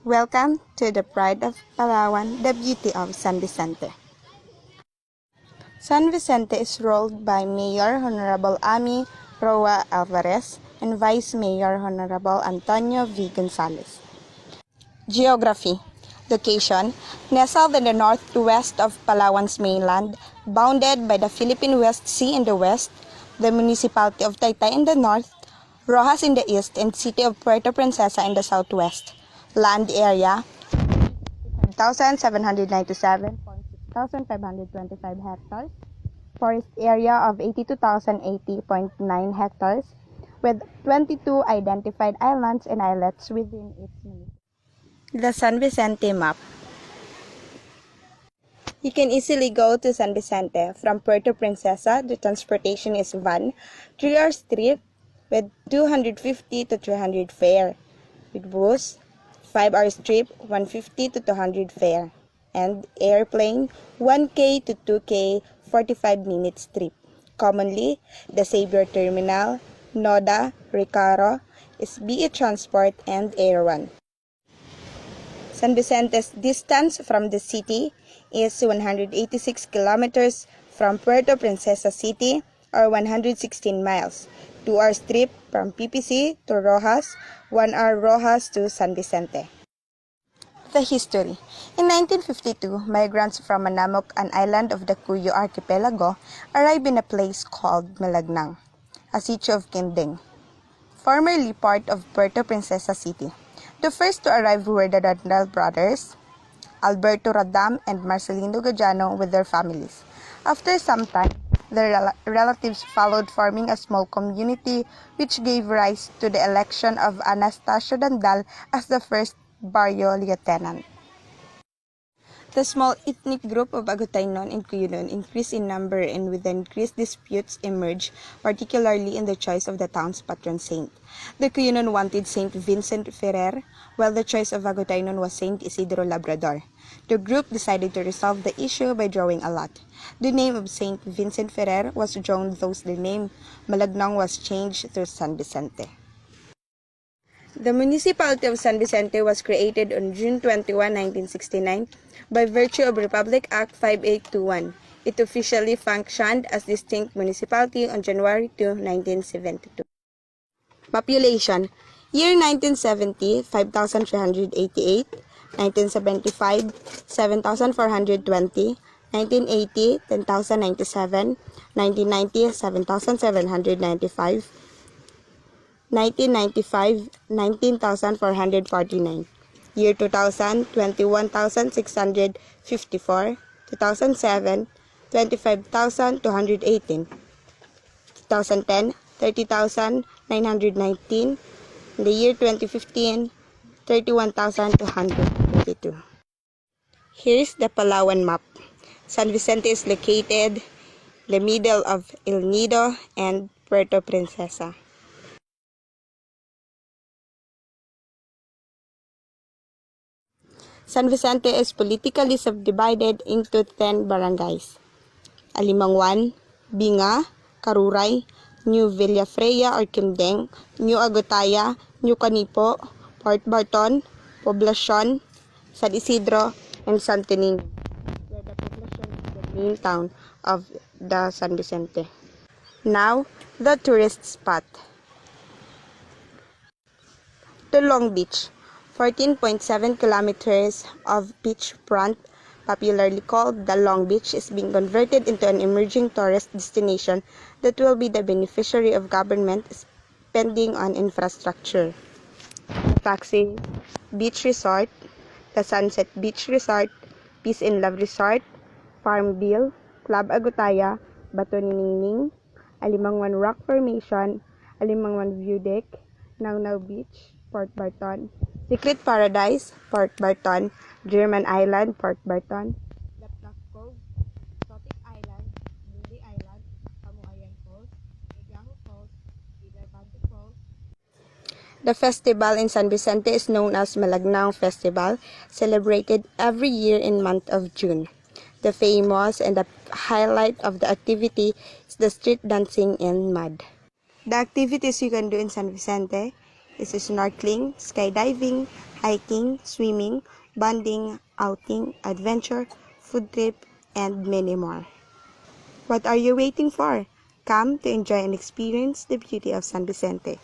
Welcome to the Pride of Palawan, the beauty of San Vicente. San Vicente is ruled by Mayor Honorable Ami Roa Alvarez and Vice Mayor Honorable Antonio V. Gonzalez. Geography. Location. Nestled in the northwest of Palawan's mainland, bounded by the Philippine West Sea in the west, the municipality of Taytay in the north, Rojas in the east, and city of Puerto Princesa in the southwest. Land area 5,797.6,525 hectares. Forest area of 82,080.9 hectares, with 22 identified islands and islets within its municipality. The San Vicente map. You can easily go to San Vicente. From Puerto Princesa, the transportation is van, 3-hour trip with 250 to 300 fare. With bus, 5-hour trip, 150 to 200 fare. And airplane, 1K to 2K, 45 minutes trip. Commonly, the Xavier Terminal, Noda, Recaro, SBE Transport, and Air1. San Vicente's distance from the city is 186 kilometers from Puerto Princesa City, or 116 miles. 2-hour trip from PPC to Rojas, 1-hour Rojas to San Vicente. The history. In 1952, migrants from Manamok, an island of the Cuyo archipelago, arrived in a place called Malagnang, a city of Kinding, formerly part of Puerto Princesa City. The first to arrive were the Randal brothers, Alberto Radam and Marcelino Gajano with their families. After some time, their relatives followed, forming a small community which gave rise to the election of Anastasio Dandal as the first barrio lieutenant. The small ethnic group of Agutaynon and Cuyunon increased in number, and with the increased disputes emerged, particularly in the choice of the town's patron saint. The Cuyunon wanted Saint Vincent Ferrer, while the choice of Agutaynon was Saint Isidro Labrador. The group decided to resolve the issue by drawing a lot. The name of Saint Vincent Ferrer was drawn, thus the name Malagnang was changed to San Vicente. The municipality of San Vicente was created on June 21, 1969 by virtue of Republic Act 5821. It officially functioned as distinct municipality on January 2, 1972. Population. Year 1970, 5,388. 1975, 7,420. 1980, 10,097. 1990, 7,795. 1995, 19,449. Year 2000, 21,654. 2007, 25,218. 2010, 30,919. In the year 2015, 31,222. Here's the Palawan map. San Vicente is located in the middle of El Nido and Puerto Princesa. San Vicente is politically subdivided into 10 barangays: Alimanguan, Binga, Karuray, New Villafreya or Kimdeng, New Agutaya, New Canipo, Port Barton, Poblacion, San Isidro, and Santo Niño, where the Poblacion is the main town of the San Vicente. Now, the tourist spot. The Long Beach. 14.7 kilometers of beachfront, popularly called the Long Beach, is being converted into an emerging tourist destination that will be the beneficiary of government spending on infrastructure. Taxi, Beach Resort, the Sunset Beach Resort, Peace and Love Resort, Farmville, Club Agutaya, Bato ni Ningning, Alimanguan Rock Formation, Alimanguan View Deck, Naunau Beach, Port Barton, Secret Paradise, Port Barton, German Island, Port Barton, Laptop Cove, Exotic Island, Bundi Island, Camoayan Falls, Negaho Falls, Ilabante Falls. The festival in San Vicente is known as Malagnang Festival, celebrated every year in month of June. The famous and the highlight of the activity is the street dancing in mud. The activities you can do in San Vicente is snorkeling, skydiving, hiking, swimming, bonding, outing, adventure, food trip, and many more. What are you waiting for? Come to enjoy and experience the beauty of San Vicente.